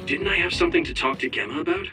Didn't I have something to talk to Gemma about?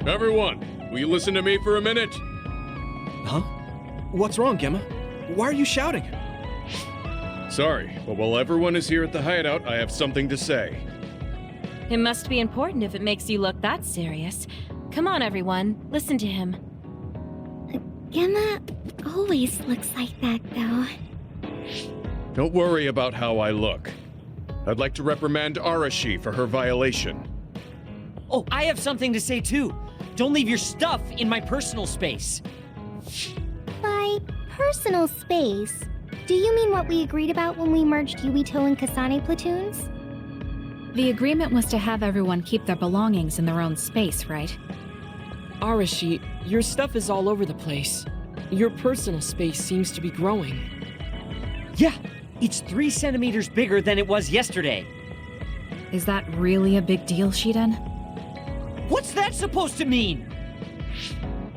Everyone, will you listen to me for a minute? Huh? What's wrong, Gemma? Why are you shouting? Sorry, but while everyone is here at the hideout, I have something to say. It must be important if it makes you look that serious. Come on, everyone. Listen to him. Gemma always looks like that, though. Don't worry about how I look. I'd like to reprimand Arashi for her violation. Oh, I have something to say too. Don't leave your stuff in my personal space. By personal space, do you mean what we agreed about when we merged Yuito and Kasane platoons? The agreement was to have everyone keep their belongings in their own space, right? Arashi, your stuff is all over the place. Your personal space seems to be growing. Yeah, it's 3 centimeters bigger than it was yesterday. Is that really a big deal, Shiden? What's that supposed to mean?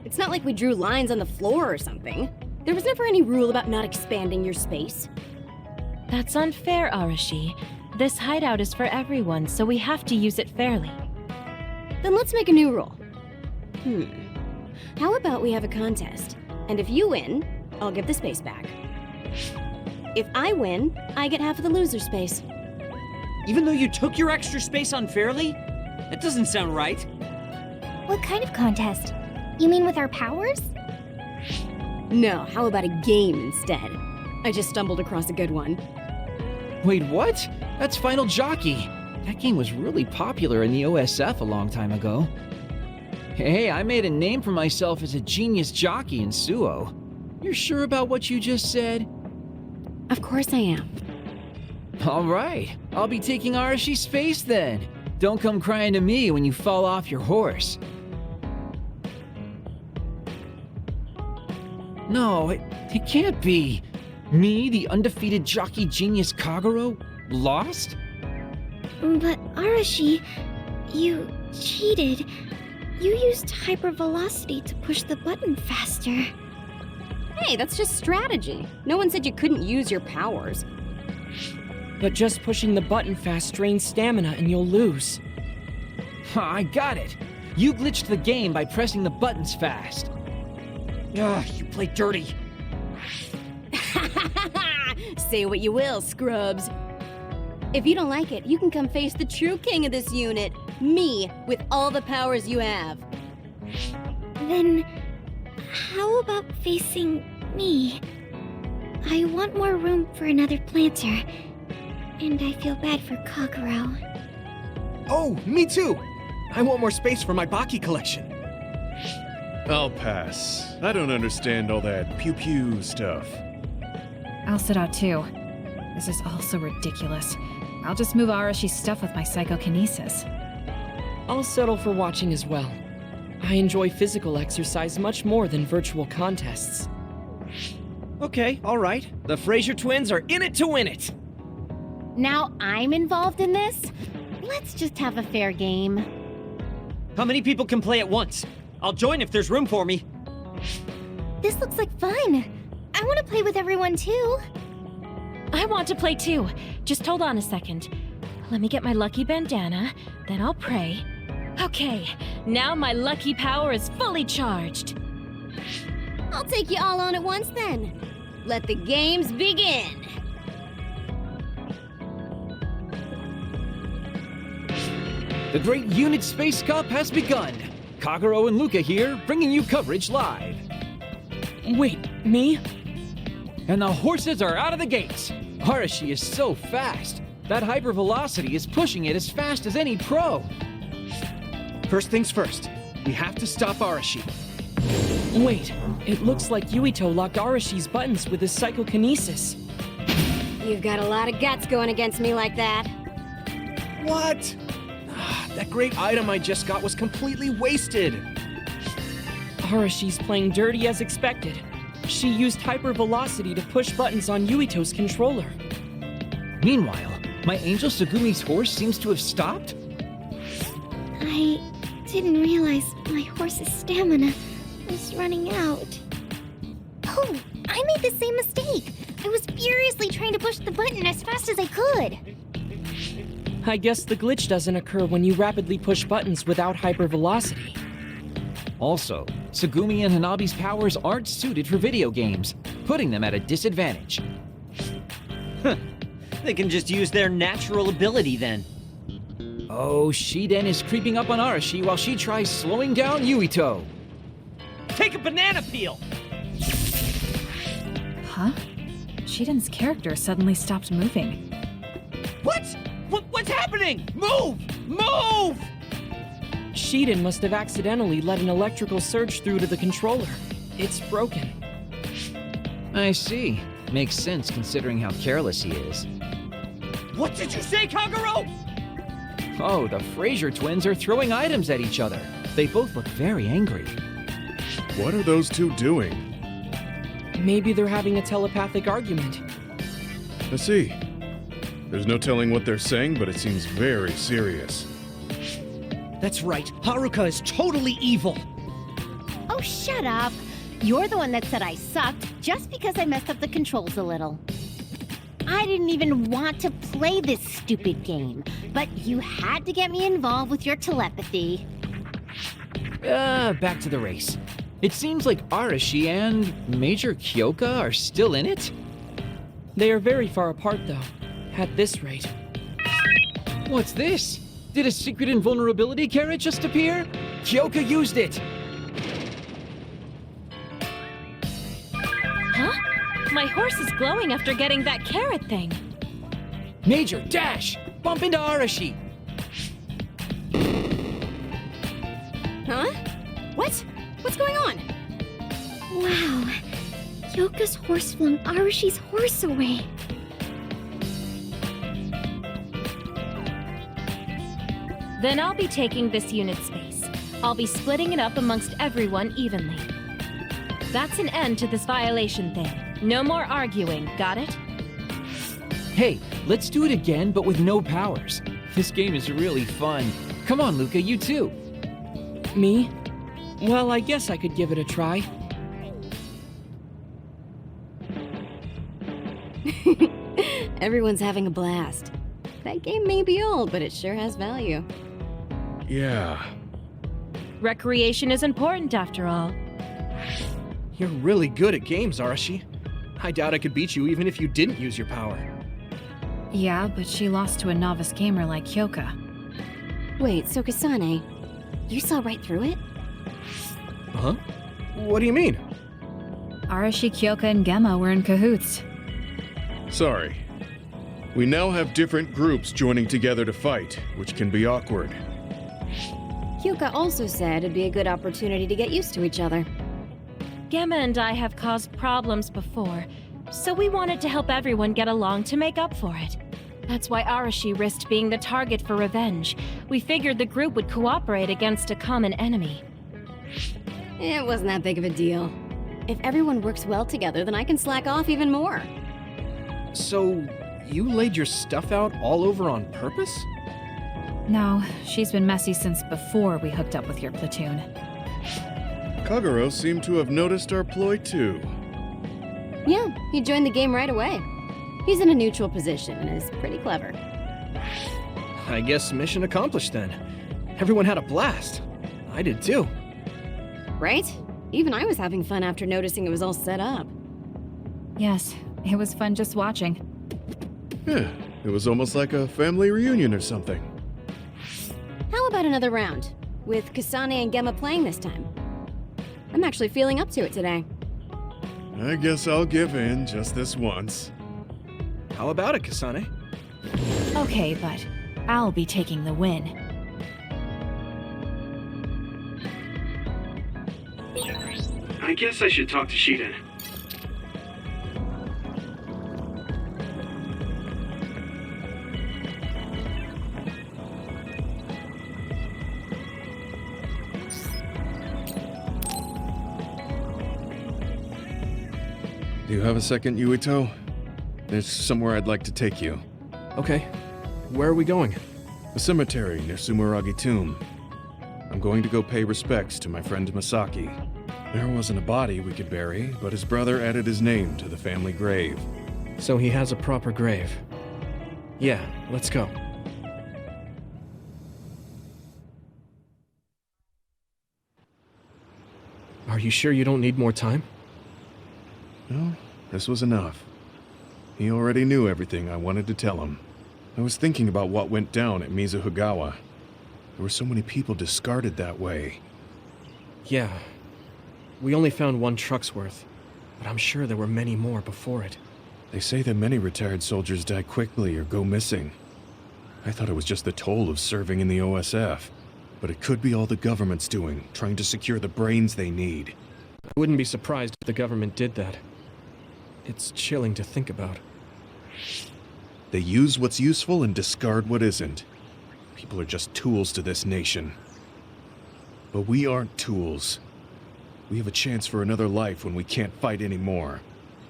It's not like we drew lines on the floor or something. There was never any rule about not expanding your space. That's unfair, Arashi. This hideout is for everyone, so we have to use it fairly. Then let's make a new rule. How about we have a contest? And if you win, I'll give the space back. If I win, I get half of the loser space. Even though you took your extra space unfairly? That doesn't sound right. What kind of contest? You mean with our powers? No, how about a game instead? I just stumbled across a good one. Wait, what? That's Final Jockey. That game was really popular in the OSF a long time ago. Hey, I made a name for myself as a genius jockey in Suo. You're sure about what you just said? Of course I am. All right, I'll be taking Arashi's space then. Don't come crying to me when you fall off your horse. No, it can't be. Me, the undefeated jockey genius Kagero, lost? But Arashi, you cheated. You used hypervelocity to push the button faster. Hey, that's just strategy. No one said you couldn't use your powers. But just pushing the button fast drains stamina and you'll lose. I got it. You glitched the game by pressing the buttons fast. Ugh, you play dirty. Say what you will, scrubs. If you don't like it, you can come face the true king of this unit. Me, with all the powers you have. Then, how about facing me? I want more room for another planter. And I feel bad for Kagero. Oh, me too. I want more space for my Baki collection. I'll pass. I don't understand all that pew-pew stuff. I'll sit out too. This is all so ridiculous. I'll just move Arashi's stuff with my psychokinesis. I'll settle for watching as well. I enjoy physical exercise much more than virtual contests. Okay, all right. The Fraser twins are in it to win it. Now I'm involved in this? Let's just have a fair game. How many people can play at once? I'll join if there's room for me. This looks like fun. I want to play with everyone too. I want to play too. Just hold on a second. Let me get my lucky bandana, then I'll pray. Okay, now my lucky power is fully charged. I'll take you all on at once then. Let the games begin. The Great Unit Space Cup has begun. Kagero and Luca here, bringing you coverage live. Wait, me? And the horses are out of the gates. Arashi is so fast. That hypervelocity is pushing it as fast as any pro. First things first, we have to stop Arashi. Wait, it looks like Yuito locked Arashi's buttons with his psychokinesis. You've got a lot of guts going against me like that. What? That great item I just got was completely wasted. Arashi's playing dirty as expected. She used hypervelocity to push buttons on Yuito's controller. Meanwhile, my angel Sugumi's horse seems to have stopped. I didn't realize my horse's stamina was running out. Oh, I made the same mistake. I was furiously trying to push the button as fast as I could. I guess the glitch doesn't occur when you rapidly push buttons without hypervelocity. Also, Sugumi and Hanabi's powers aren't suited for video games, putting them at a disadvantage. They can just use their natural ability then. Oh, Shiden is creeping up on Arashi while she tries slowing down Yuito. Take a banana peel! Huh? Shiden's character suddenly stopped moving. What's happening? Move! Move! Shiden must have accidentally let an electrical surge through to the controller. It's broken. I see. Makes sense considering how careless he is. What did you say, Kagero? Oh, the Fraser twins are throwing items at each other. They both look very angry. What are those two doing? Maybe they're having a telepathic argument. I see. There's no telling what they're saying, but it seems very serious. That's right. Haruka is totally evil. Oh, shut up. You're the one that said I sucked just because I messed up the controls a little. I didn't even want to play this stupid game, but you had to get me involved with your telepathy. Back to the race. It seems like Arashi and Major Kyoka are still in it? They are very far apart, though. At this rate. What's this? Did a secret invulnerability carrot just appear? Kyoka used it! Huh? My horse is glowing after getting that carrot thing. Major, dash! Bump into Arashi! Huh? What? What's going on? Wow. Kyoka's horse flung Arashi's horse away. Then I'll be taking this unit space. I'll be splitting it up amongst everyone evenly. That's an end to this violation thing. No more arguing, got it? Hey, let's do it again, but with no powers. This game is really fun. Come on, Luca, you too. Me? Well, I guess I could give it a try. Everyone's having a blast. That game may be old, but it sure has value. Yeah. Recreation is important after all. You're really good at games, Arashi. I doubt I could beat you even if you didn't use your power. Yeah, but she lost to a novice gamer like Kyoka. Wait, so Kasane, you saw right through it? Huh? What do you mean? Arashi, Kyoka, and Gemma were in cahoots. Sorry. We now have different groups joining together to fight, which can be awkward. Kyoka also said it'd be a good opportunity to get used to each other. Gemma and I have caused problems before, so we wanted to help everyone get along to make up for it. That's why Arashi risked being the target for revenge. We figured the group would cooperate against a common enemy. It wasn't that big of a deal. If everyone works well together, then I can slack off even more. So, you laid your stuff out all over on purpose? No, she's been messy since before we hooked up with your platoon. Kagero seemed to have noticed our ploy too. Yeah, he joined the game right away. He's in a neutral position and is pretty clever. I guess mission accomplished then. Everyone had a blast. I did too. Right? Even I was having fun after noticing it was all set up. Yes, it was fun just watching. Yeah, it was almost like a family reunion or something. How about another round? With Kasane and Gemma playing this time. I'm actually feeling up to it today. I guess I'll give in just this once. How about it, Kasane? Okay, but I'll be taking the win. I guess I should talk to Shiden. Do you have a second, Yuito? There's somewhere I'd like to take you. Okay. Where are we going? A cemetery near Sumeragi Tomb. I'm going to go pay respects to my friend Masaki. There wasn't a body we could bury, but his brother added his name to the family grave. So he has a proper grave. Yeah, let's go. Are you sure you don't need more time? No, this was enough. He already knew everything I wanted to tell him. I was thinking about what went down at Mizuhigawa. There were so many people discarded that way. Yeah. We only found one truck's worth, but I'm sure there were many more before it. They say that many retired soldiers die quickly or go missing. I thought it was just the toll of serving in the OSF, but it could be all the government's doing, trying to secure the brains they need. I wouldn't be surprised if the government did that. It's chilling to think about. They use what's useful and discard what isn't. People are just tools to this nation. But we aren't tools. We have a chance for another life when we can't fight anymore.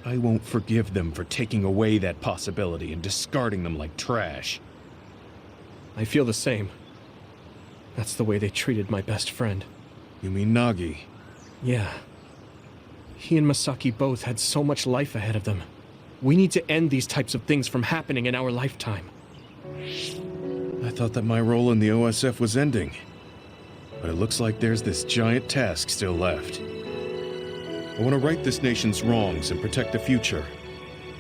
I won't forgive them for taking away that possibility and discarding them like trash. I feel the same. That's the way they treated my best friend. You mean Nagi? Yeah. He and Masaki both had so much life ahead of them. We need to end these types of things from happening in our lifetime. I thought that my role in the OSF was ending. But it looks like there's this giant task still left. I want to right this nation's wrongs and protect the future,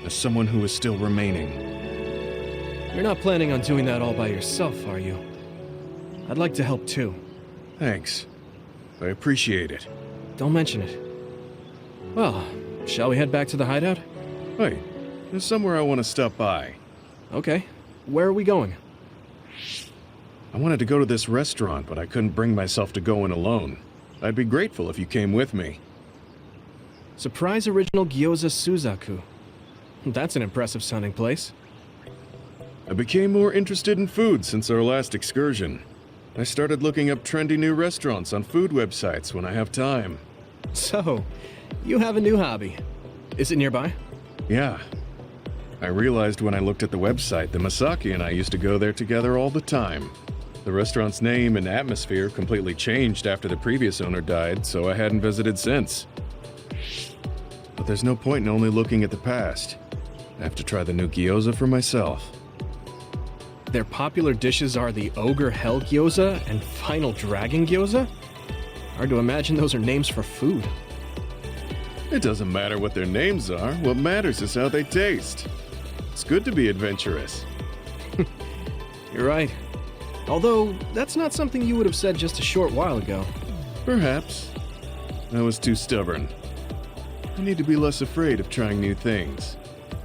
as someone who is still remaining. You're not planning on doing that all by yourself, are you? I'd like to help too. Thanks. I appreciate it. Don't mention it. Well, shall we head back to the hideout? Wait, there's somewhere I want to stop by. Okay. Where are we going? I wanted to go to this restaurant, but I couldn't bring myself to go in alone. I'd be grateful if you came with me. Surprise Original Gyoza Suzaku. That's an impressive sounding place. I became more interested in food since our last excursion. I started looking up trendy new restaurants on food websites when I have time. So, you have a new hobby. Is it nearby? Yeah. I realized when I looked at the website that Masaki and I used to go there together all the time. The restaurant's name and atmosphere completely changed after the previous owner died, so I hadn't visited since. But there's no point in only looking at the past. I have to try the new gyoza for myself. Their popular dishes are the Ogre Hell Gyoza and Final Dragon Gyoza? Hard to imagine those are names for food. It doesn't matter what their names are, what matters is how they taste. It's good to be adventurous. You're right. Although, that's not something you would have said just a short while ago. Perhaps. I was too stubborn. I need to be less afraid of trying new things.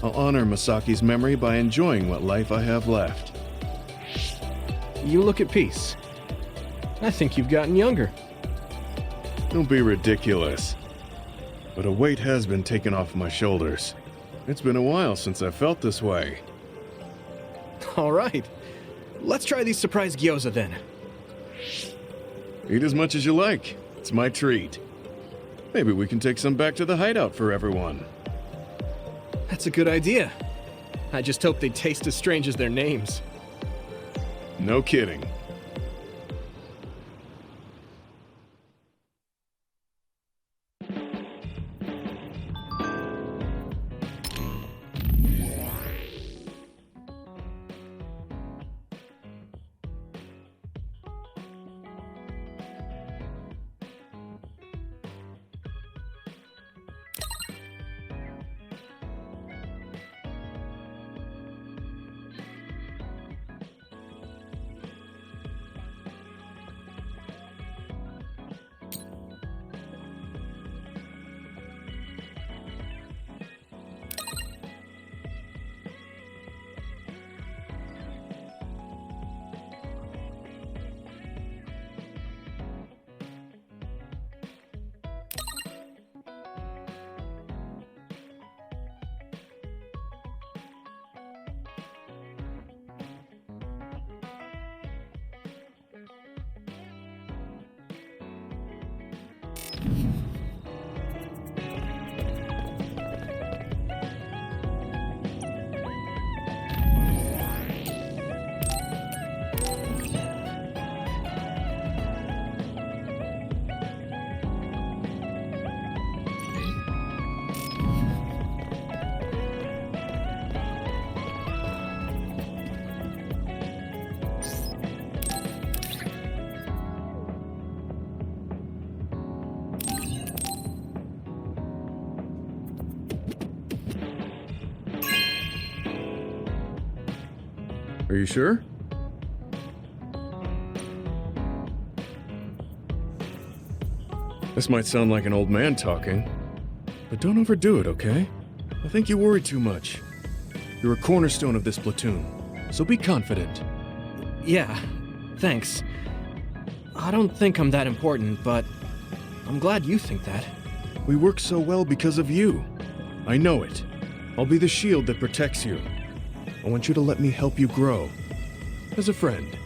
I'll honor Masaki's memory by enjoying what life I have left. You look at peace. I think you've gotten younger. Don't be ridiculous. But a weight has been taken off my shoulders. It's been a while since I felt this way. All right. Let's try these surprise gyoza then. Eat as much as you like. It's my treat. Maybe we can take some back to the hideout for everyone. That's a good idea. I just hope they taste as strange as their names. No kidding. Are you sure? This might sound like an old man talking, but don't overdo it, okay? I think you worry too much. You're a cornerstone of this platoon, so be confident. Yeah, thanks. I don't think I'm that important, but I'm glad you think that. We work so well because of you. I know it. I'll be the shield that protects you. I want you to let me help you grow. As a friend.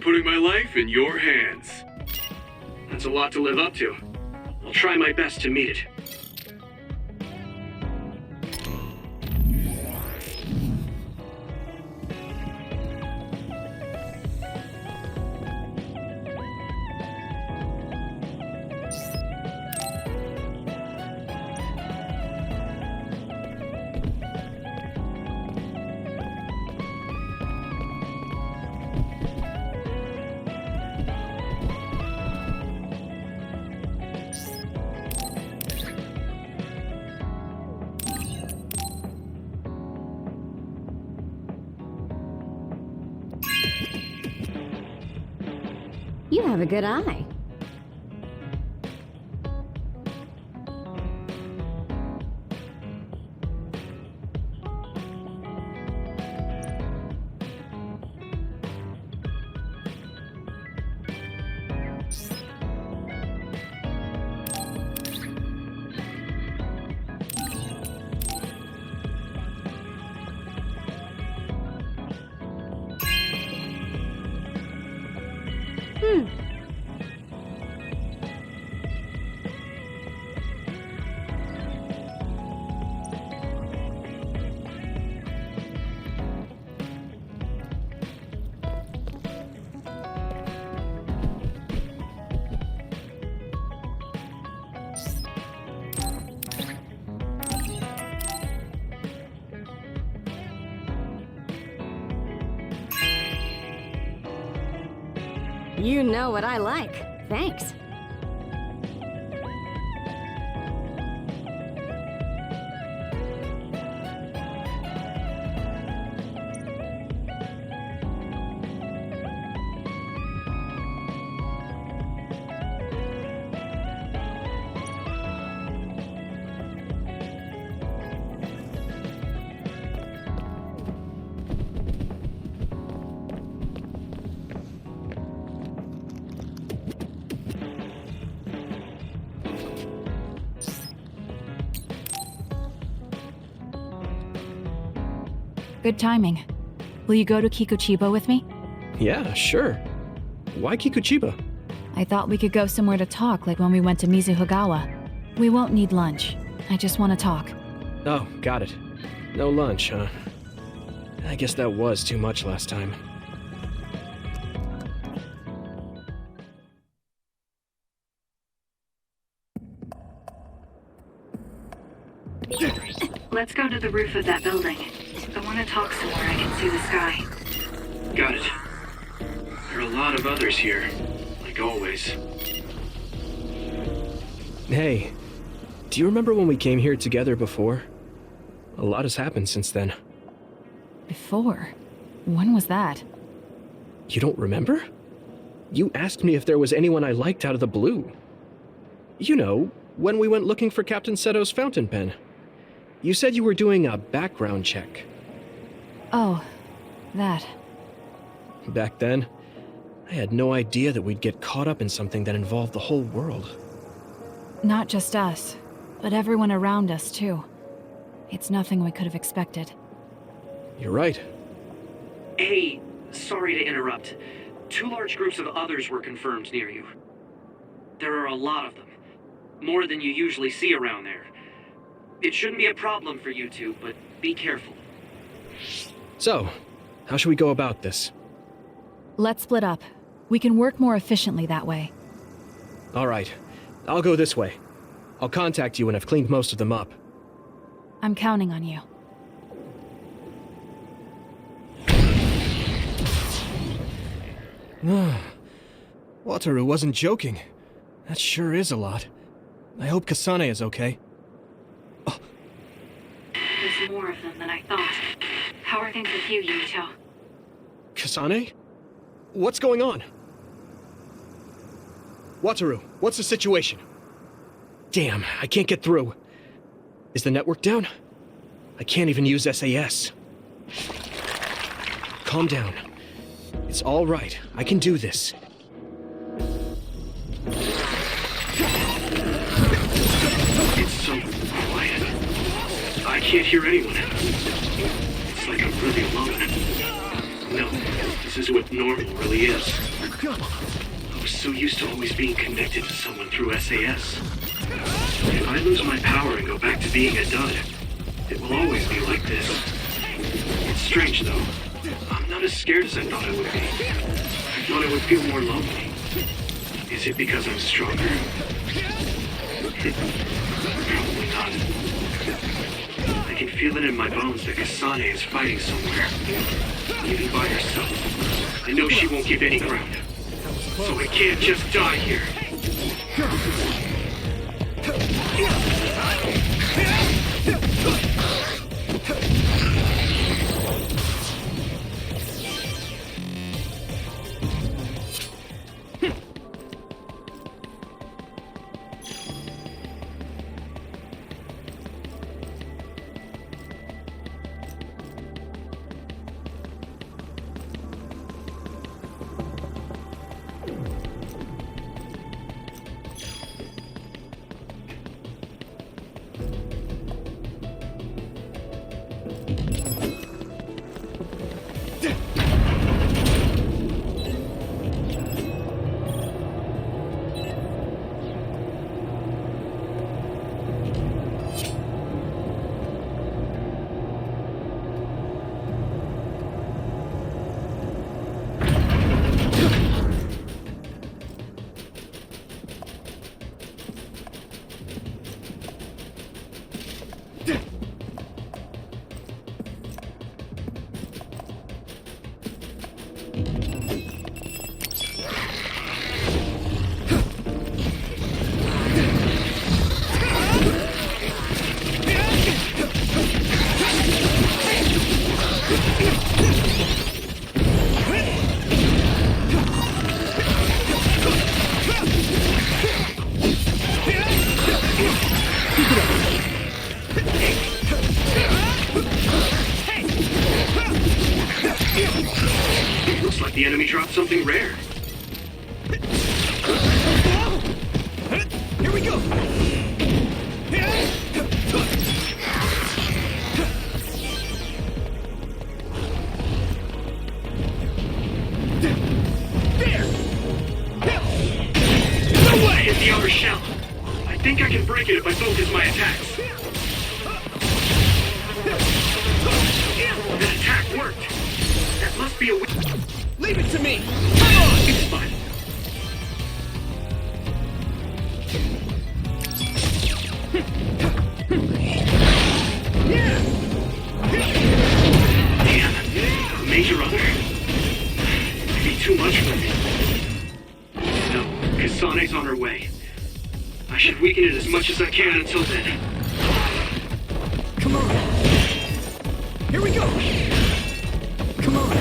putting my life in your hands. That's a lot to live up to. I'll try my best to meet it. You have a good eye. You know what I like. Thanks. Good timing. Will you go to Kikuchiba with me? Yeah, sure. Why Kikuchiba? I thought we could go somewhere to talk, like when we went to Mizuhigawa. We won't need lunch. I just want to talk. Oh, got it. No lunch, huh? I guess that was too much last time. Let's go to the roof of that building. I want to talk somewhere I can see the sky. Got it. There are a lot of others here, like always. Hey, do you remember when we came here together before? A lot has happened since then. Before? When was that? You don't remember? You asked me if there was anyone I liked out of the blue. You know, when we went looking for Captain Seto's fountain pen. You said you were doing a background check. Oh, that. Back then, I had no idea that we'd get caught up in something that involved the whole world. Not just us, but everyone around us, too. It's nothing we could have expected. You're right. Hey, sorry to interrupt. 2 large groups of others were confirmed near you. There are a lot of them. More than you usually see around there. It shouldn't be a problem for you two, but be careful. So, how should we go about this? Let's split up. We can work more efficiently that way. All right. I'll go this way. I'll contact you when I've cleaned most of them up. I'm counting on you. Wataru wasn't joking. That sure is a lot. I hope Kasane is okay. There's more of them than I thought. How are things with you, Yuito? Kasane? What's going on? Wataru, what's the situation? Damn, I can't get through. Is the network down? I can't even use SAS. Calm down. It's all right. I can do this. It's so quiet. I can't hear anyone. It's like I'm really alone. No, this is what normal really is. I was so used to always being connected to someone through SAS. If I lose my power and go back to being a dud, it will always be like this. It's strange, though. I'm not as scared as I thought I would be. I thought I would feel more lonely. Is it because I'm stronger? Probably not. I can feel it in my bones that Kasane is fighting somewhere. Even by herself. I know she won't give any ground. So I can't just die here. Looks like the enemy dropped something rare. Here we go! No way! Hit the outer shell. I think I can break it if I focus my attacks. That attack worked. That must be a weak. Leave it to me! Come on! It's fine. Damn. Major other. Maybe too much for me. No, Kasane's on her way. I should weaken it as much as I can until then. Come on! Here we go! Come on!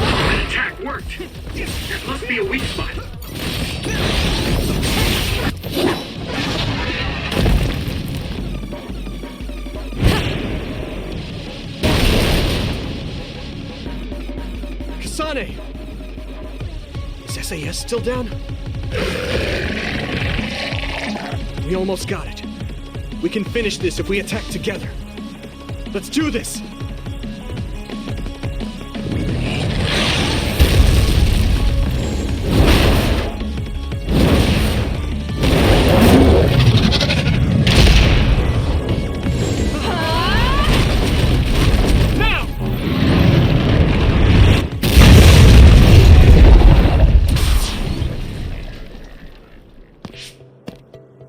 That attack worked. That must be a weak spot. Kasane! Is SAS still down? We almost got it. We can finish this if we attack together. Let's do this!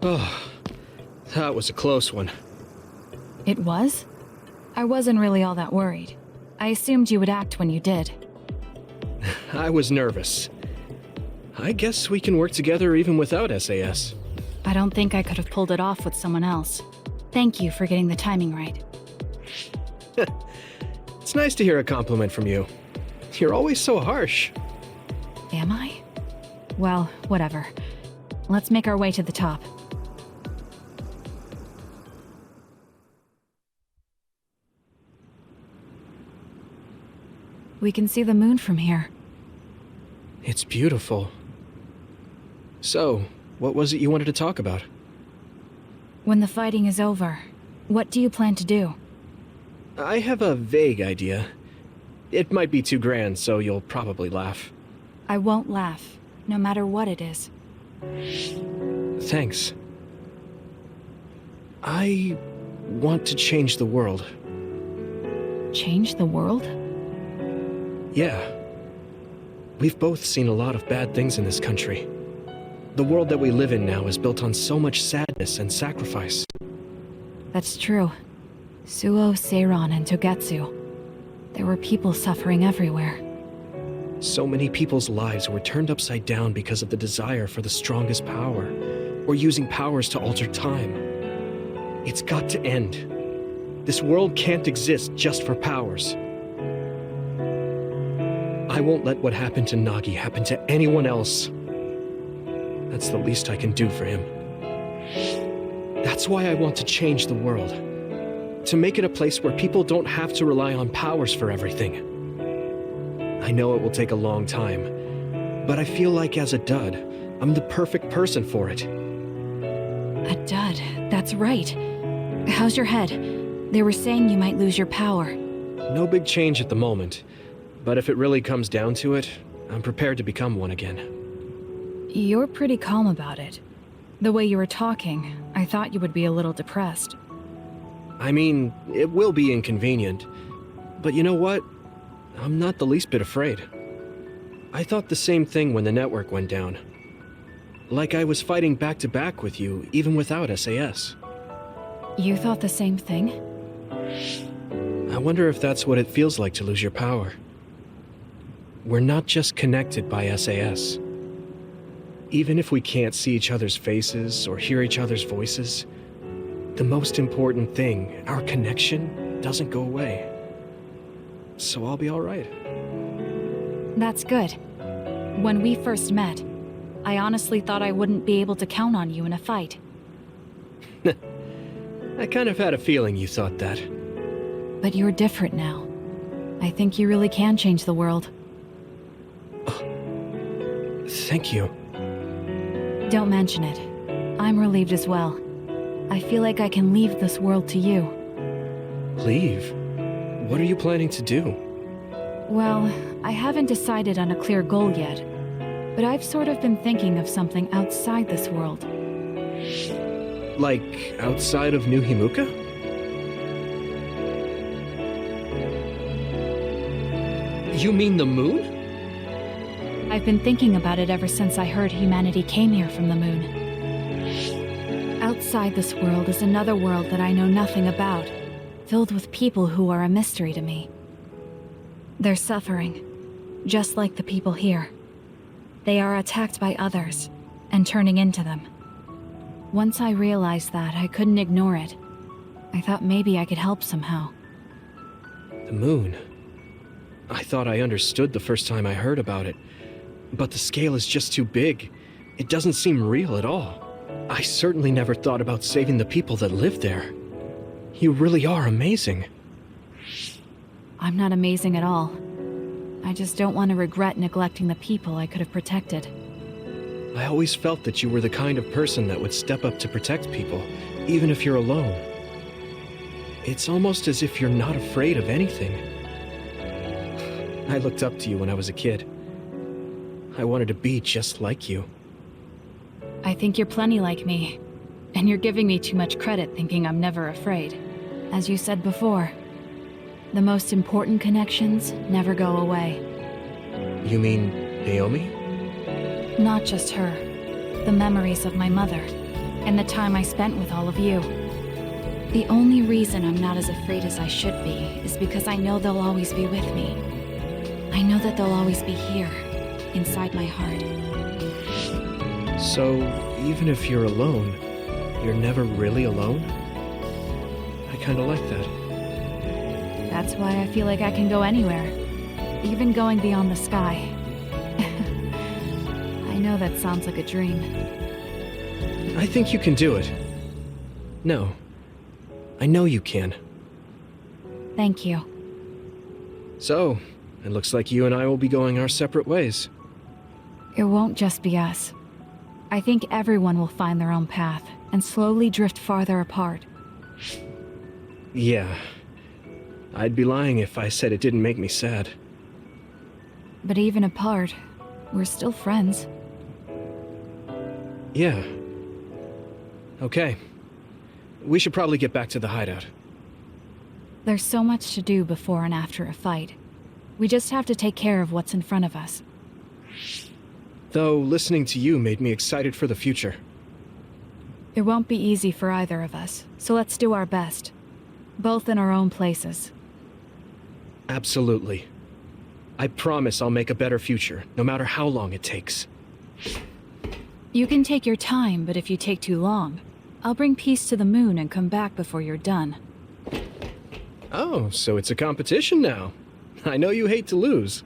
Oh, that was a close one. It was? I wasn't really all that worried. I assumed you would act when you did. I was nervous. I guess we can work together even without SAS. I don't think I could have pulled it off with someone else. Thank you for getting the timing right. It's nice to hear a compliment from you. You're always so harsh. Am I? Well, whatever. Let's make our way to the top. We can see the moon from here. It's beautiful. So, what was it you wanted to talk about? When the fighting is over, what do you plan to do? I have a vague idea. It might be too grand, so you'll probably laugh. I won't laugh, no matter what it is. Thanks. I want to change the world. Change the world? Yeah. We've both seen a lot of bad things in this country. The world that we live in now is built on so much sadness and sacrifice. That's true. Suo, Seiran, and Togetsu. There were people suffering everywhere. So many people's lives were turned upside down because of the desire for the strongest power, or using powers to alter time. It's got to end. This world can't exist just for powers. I won't let what happened to Nagi happen to anyone else. That's the least I can do for him. That's why I want to change the world. To make it a place where people don't have to rely on powers for everything. I know it will take a long time, but I feel like as a dud, I'm the perfect person for it. A dud, that's right. How's your head? They were saying you might lose your power. No big change at the moment, but if it really comes down to it, I'm prepared to become one again. You're pretty calm about it. The way you were talking, I thought you would be a little depressed. I mean, it will be inconvenient, but you know what? I'm not the least bit afraid. I thought the same thing when the network went down. Like I was fighting back-to-back with you, even without SAS. You thought the same thing? I wonder if that's what it feels like to lose your power. We're not just connected by SAS. Even if we can't see each other's faces or hear each other's voices, the most important thing, our connection, doesn't go away. So I'll be all right. That's good. When we first met, I honestly thought I wouldn't be able to count on you in a fight. I kind of had a feeling you thought that. But you're different now. I think you really can change the world. Thank you. Don't mention it. I'm relieved as well. I feel like I can leave this world to you. Leave? What are you planning to do? Well, I haven't decided on a clear goal yet, but I've sort of been thinking of something outside this world. Like, outside of New Himuka? You mean the moon? I've been thinking about it ever since I heard humanity came here from the moon. Outside this world is another world that I know nothing about, filled with people who are a mystery to me. They're suffering, just like the people here. They are attacked by others, and turning into them. Once I realized that, I couldn't ignore it. I thought maybe I could help somehow. The moon. I thought I understood the first time I heard about it, but the scale is just too big. It doesn't seem real at all. I certainly never thought about saving the people that live there. You really are amazing. I'm not amazing at all. I just don't want to regret neglecting the people I could have protected. I always felt that you were the kind of person that would step up to protect people, even if you're alone. It's almost as if you're not afraid of anything. I looked up to you when I was a kid. I wanted to be just like you. I think you're plenty like me, and you're giving me too much credit thinking I'm never afraid. As you said before, the most important connections never go away. You mean Naomi? Not just her. The memories of my mother, and the time I spent with all of you. The only reason I'm not as afraid as I should be is because I know they'll always be with me. I know that they'll always be here, inside my heart. So, even if you're alone, you're never really alone? I kinda like that. That's why I feel like I can go anywhere, even going beyond the sky. I know that sounds like a dream. I think you can do it. No. I know you can. Thank you. So, it looks like you and I will be going our separate ways. It won't just be us. I think everyone will find their own path and slowly drift farther apart. Yeah. I'd be lying if I said it didn't make me sad. But even apart, we're still friends. Yeah. Okay. We should probably get back to the hideout. There's so much to do before and after a fight. We just have to take care of what's in front of us. Though, listening to you made me excited for the future. It won't be easy for either of us, so let's do our best. Both in our own places. Absolutely. I promise I'll make a better future, no matter how long it takes. You can take your time, but if you take too long, I'll bring peace to the moon and come back before you're done. Oh, so it's a competition now. I know you hate to lose.